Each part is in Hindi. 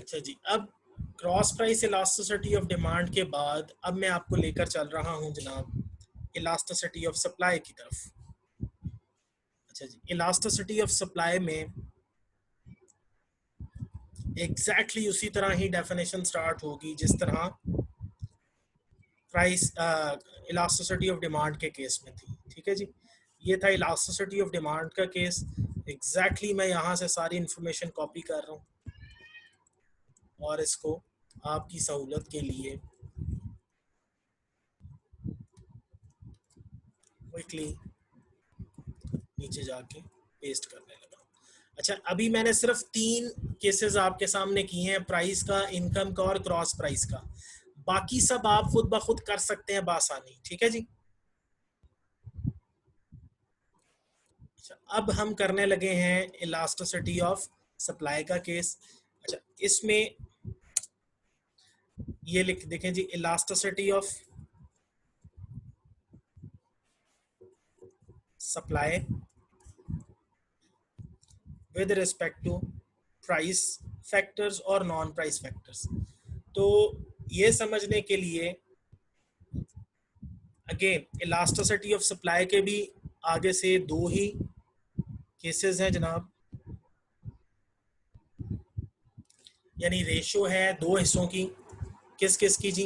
अच्छा जी, अब cross price elasticity of demand के बाद अब मैं आपको लेकर चल रहा हूं जनाब इलास्टिसिटी ऑफ सप्लाई की तरफ। अच्छा जी, इलास्टिसिटी ऑफ सप्लाई में एग्जैक्टली उसी तरह ही डेफिनेशन स्टार्ट होगी जिस तरह प्राइस इलास्टिसिटी ऑफ डिमांड के केस में थी। ठीक है जी, ये था इलास्टिसिटी ऑफ डिमांड का केस। एग्जैक्टली मैं यहाँ से सारी इंफॉर्मेशन कॉपी कर रहा हूँ और इसको आपकी सहूलत के लिए क्विकली नीचे जाके पेस्ट करने लगा। अच्छा, अभी मैंने सिर्फ 3 केसेस आपके सामने किए हैं, प्राइस का, इनकम का और क्रॉस प्राइस का। बाकी सब आप खुद ब खुद कर सकते हैं बासानी। ठीक है जी। अच्छा, अब हम करने लगे हैं इलास्टिसिटी ऑफ सप्लाई का केस। अच्छा, इसमें ये लिख देखें जी, elasticity of supply with respect to price factors और नॉन प्राइस फैक्टर्स। तो ये समझने के लिए अगेन इलास्टिसिटी ऑफ सप्लाई के भी आगे से 2 ही केसेस हैं जनाब, यानी रेशो है 2 हिस्सों की। किस किस की जी?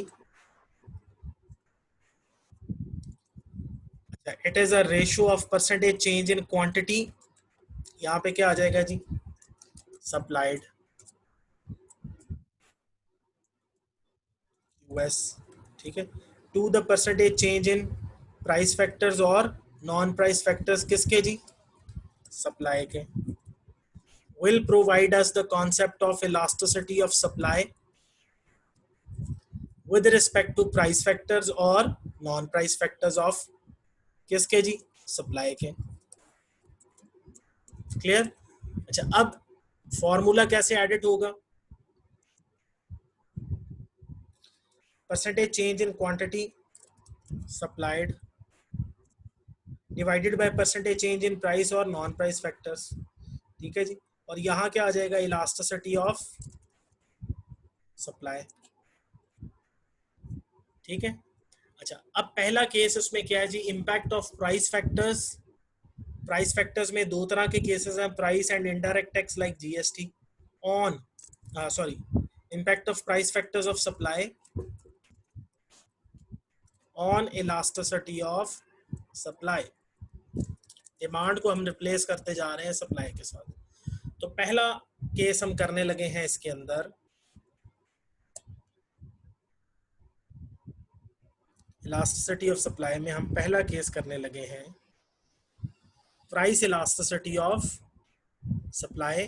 अच्छा, it is a ratio of percentage change in quantity. यहाँ पे क्या आ जाएगा जी? Supplied us. ठीक है, to the percentage change in price factors और नॉन प्राइस फैक्टर्स किसके जी? सप्लाई के। will provide us the concept of elasticity of supply with respect to price factors और non price factors of किसके जी? सप्लाई के। क्लियर? अच्छा, अब फॉर्मूला कैसे एडिट होगा? Percentage change in quantity supplied divided by percentage change in price और नॉन प्राइस फैक्टर्स। ठीक है जी, और यहाँ क्या आ जाएगा? Elasticity of supply. ठीक है। अच्छा, अब पहला केस उसमें क्या है जी? Impact of price factors. Price factors में 2 तरह के केसेस हैं, price and indirect tax like GST on sorry impact of price factors of supply on elasticity of supply. Demand को हम रिप्लेस करते जा रहे हैं सप्लाई के साथ। तो पहला केस हम करने लगे हैं इसके अंदर, इलास्टिसिटी ऑफ सप्लाई में हम पहला केस करने लगे हैं प्राइस इलास्टिसिटी ऑफ सप्लाई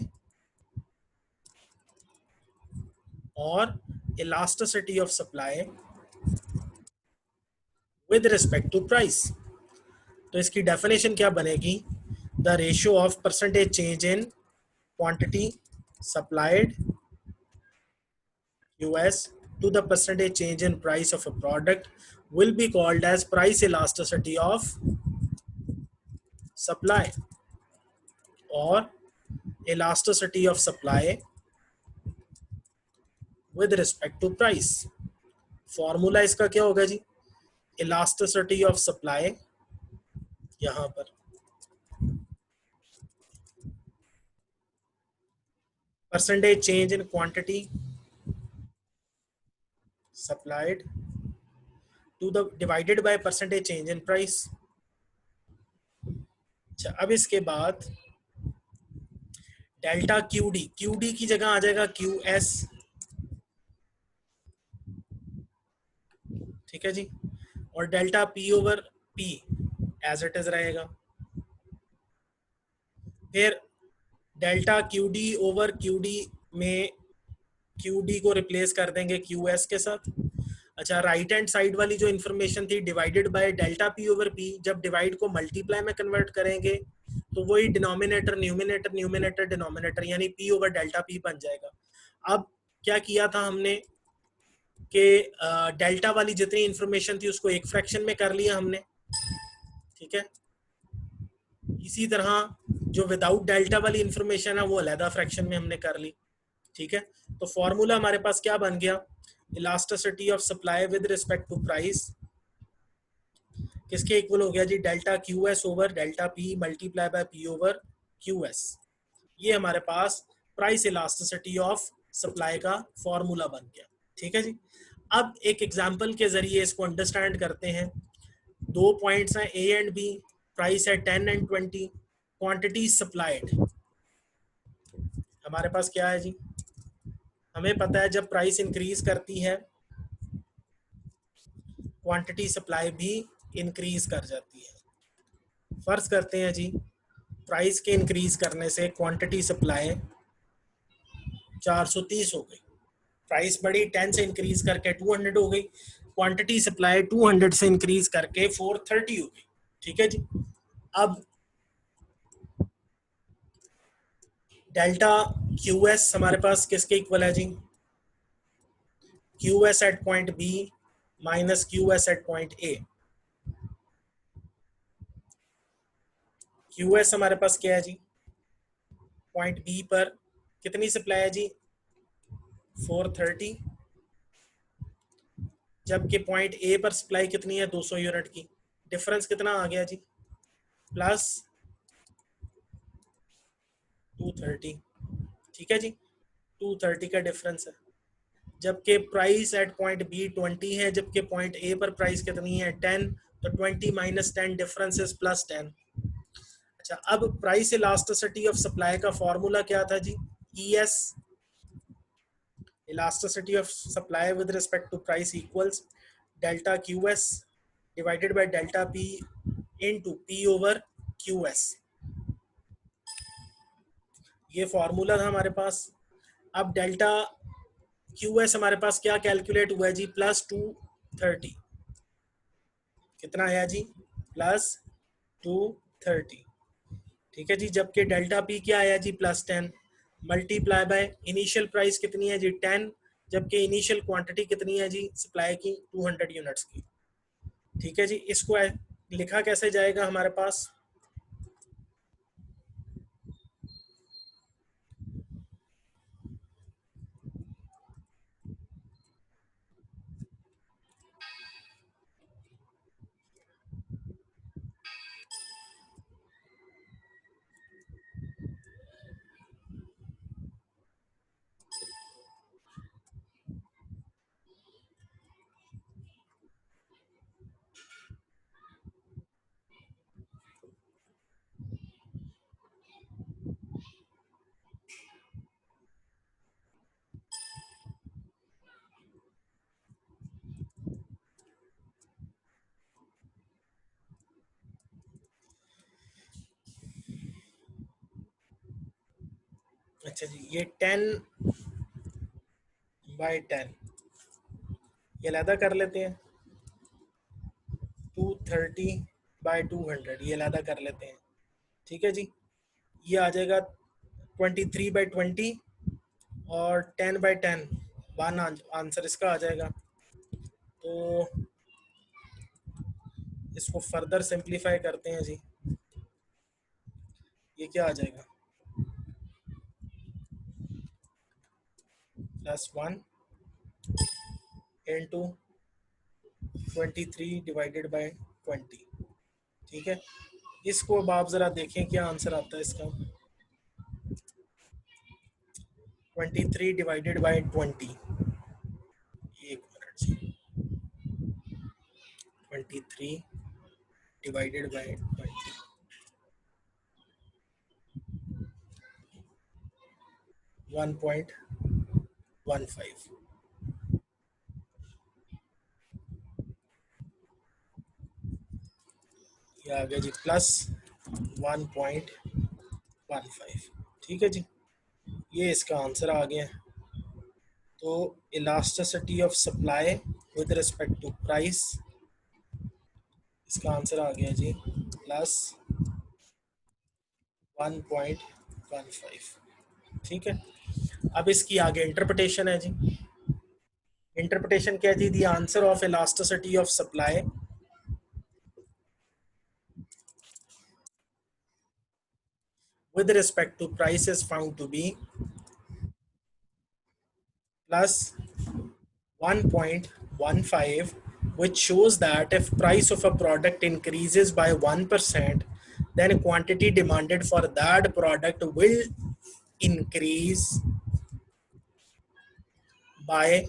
और elasticity of supply with respect to price. तो इसकी डेफिनेशन क्या बनेगी? The ratio of percentage change in quantity supplied us to the percentage change in price of a product will be called as price elasticity of supply or elasticity of supply with respect to price। Formula इसका क्या होगा जी? इलास्टिसिटी ऑफ सप्लाई, यहां पर percentage change in quantity supplied to the divided by percentage change in price। अच्छा, अब इसके बाद डेल्टा क्यूडी, क्यूडी की जगह आ जाएगा क्यूएस। ठीक है जी, और delta P over P as it is रहेगा। फिर डेल्टा क्यूडी ओवर क्यूडी में क्यूडी को रिप्लेस कर देंगे क्यूएस के साथ। अच्छा, राइट हैंड साइड वाली जो इन्फॉर्मेशन थी divided by delta P over P, जब डिवाइड को मल्टीप्लाई में कन्वर्ट करेंगे तो वही डिनोमिनेटर न्यूमिनेटर, न्यूमिनेटर डिनोमिनेटर, यानी पी ओवर डेल्टा पी बन जाएगा। अब क्या किया था हमने कि डेल्टा वाली जितनी इन्फॉर्मेशन थी उसको एक फ्रैक्शन में कर लिया हमने। ठीक है, इसी तरह जो विदाउट डेल्टा वाली इन्फॉर्मेशन है वो अलहदा फ्रैक्शन में हमने कर ली। ठीक है, तो फॉर्मूला हमारे पास क्या बन गया, elasticity of supply with respect to price किसके इक्वल हो गया जी, delta Q S over delta P multiply by P over Q S. ये हमारे पास प्राइस इलास्टिसिटी ऑफ सप्लाई का फॉर्मूला बन गया। ठीक है जी, अब एक एग्जांपल के जरिए इसको अंडरस्टैंड करते हैं। दो पॉइंट्स हैं ए एंड बी, प्राइस है 10 एंड 20, क्वांटिटी सप्लाइड। हमारे पास क्या है जी, हमें पता है जब प्राइस इंक्रीज करती है क्वांटिटी सप्लाई भी इंक्रीज कर जाती है। फर्ज करते हैं जी प्राइस के इंक्रीज करने से क्वांटिटी सप्लाई 430 हो गई, प्राइस बढ़ी 10 से इंक्रीज करके 200 हो गई, क्वांटिटी सप्लाई 200 से इंक्रीज करके 430 हो गई। ठीक है जी, अब डेल्टा क्यू एस हमारे पास किसके इक्वल है जी, Q S at point B minus Q S at point A. Q S हमारे पास क्या है जी, पॉइंट बी पर कितनी सप्लाई है जी, 430, जबकि पॉइंट ए पर सप्लाई कितनी है 200 यूनिट की। डिफरेंस कितना आ गया जी, प्लस 230। ठीक है जी, 230 का डिफरेंस है, जबकि प्राइस एट पॉइंट बी 20 है, जबकि पॉइंट ए पर प्राइस कितनी है 10, तो 20 माइनस 10 डिफरेंस इज प्लस 10। अच्छा, अब प्राइस इलास्टिसिटी ऑफ सप्लाई का फॉर्मूला क्या था जी, E S, elasticity of supply with respect to price equals delta qs divided by delta p into p over qs। ये फॉर्मूला था हमारे पास। अब डेल्टा क्यूएस हमारे पास क्या कैलकुलेट हुआ है जी, +230, कितना आया जी, +230। ठीक है जी, जबकि डेल्टा पी क्या आया जी, +10 मल्टीप्लाई बाय इनिशियल प्राइस कितनी है जी 10, जबकि इनिशियल क्वांटिटी कितनी है जी सप्लाई की 200 यूनिट्स की। ठीक है जी, इसको लिखा कैसे जाएगा हमारे पास, अच्छा जी, ये 10/10 ये अलहदा कर लेते हैं, 230/200 ये अलहदा कर लेते हैं। ठीक है जी, ये आ जाएगा 23/20 और 10/10 वन आंसर इसका आ जाएगा। तो इसको फर्दर सिंप्लीफाई करते हैं जी, ये क्या आ जाएगा, +1 इंटू 23/20। ठीक है, इसको अब आप ज़रा देखें क्या आंसर आता है इसका, 23/20। एक मिनट जी, 23/20, 1.15, ये आ गया जी +1.15। ठीक है जी, ये इसका आंसर आ गया। तो elasticity of supply with respect to price, इसका आंसर आ गया जी +1.15। ठीक है, अब इसकी आगे इंटरप्रिटेशन है जी। इंटरप्रिटेशन क्या जी, the answer of elasticity of supply with respect to price is found to be plus 1.15, which shows that if price of a product increases by 1%, then quantity demanded for that product will increase by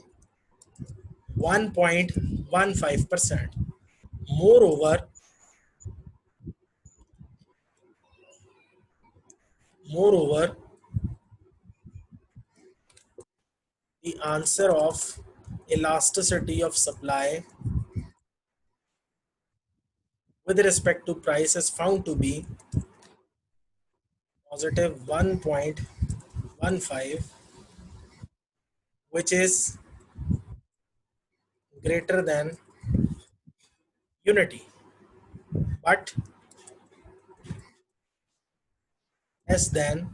1.15%. Moreover, moreover, the answer of elasticity of supply with respect to price is found to be positive 1.15, which is greater than unity, but less than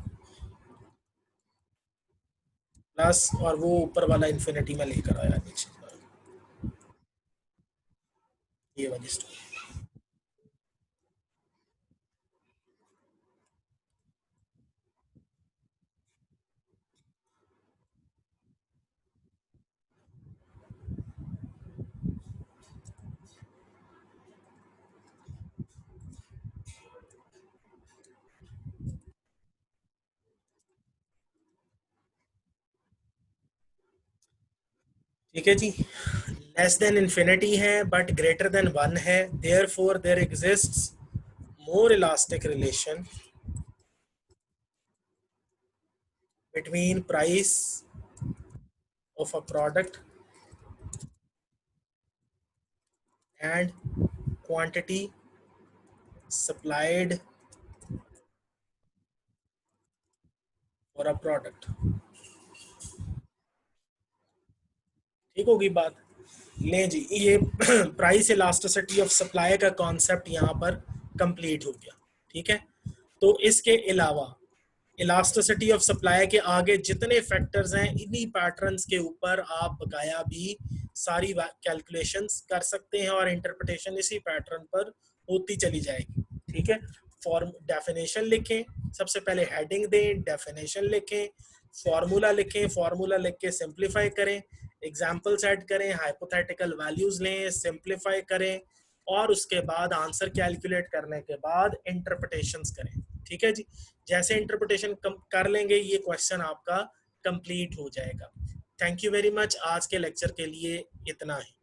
plus, और वो ऊपर वाला इन्फिनिटी में लेकर आया नीचे, ये वाली स्टोरी। ठीक है जी, लेस देन इन्फिनिटी है बट ग्रेटर देन वन है, therefore there exists more elastic relation between price of a product and quantity supplied for a product। ठीक होगी बात। लें जी, ये प्राइस इलास्टिसिटी ऑफ सप्लाई का कॉन्सेप्ट यहाँ पर कंप्लीट हो गया। ठीक है, तो इसके अलावा इलास्टिसिटी ऑफ सप्लाई के आगे जितने फैक्टर्स हैं, इन्हीं पैटर्न्स के ऊपर आप बकाया भी सारी कैलकुलेशंस कर सकते हैं और इंटरप्रिटेशन इसी पैटर्न पर होती चली जाएगी। ठीक है, फॉर्म डेफिनेशन लिखें, सबसे पहले हेडिंग दें, डेफिनेशन लिखें, फॉर्मूला लिखें, फॉर्मूला लिख के सिंप्लीफाई करें, एग्जाम्पल्स ऐड करें, हाइपोथेटिकल वैल्यूज लें, सिंप्लीफाई करें, और उसके बाद आंसर कैलकुलेट करने के बाद इंटरप्रिटेशंस करें। ठीक है जी, जैसे इंटरप्रिटेशन कर लेंगे ये क्वेश्चन आपका कंप्लीट हो जाएगा। थैंक यू वेरी मच, आज के लेक्चर के लिए इतना ही।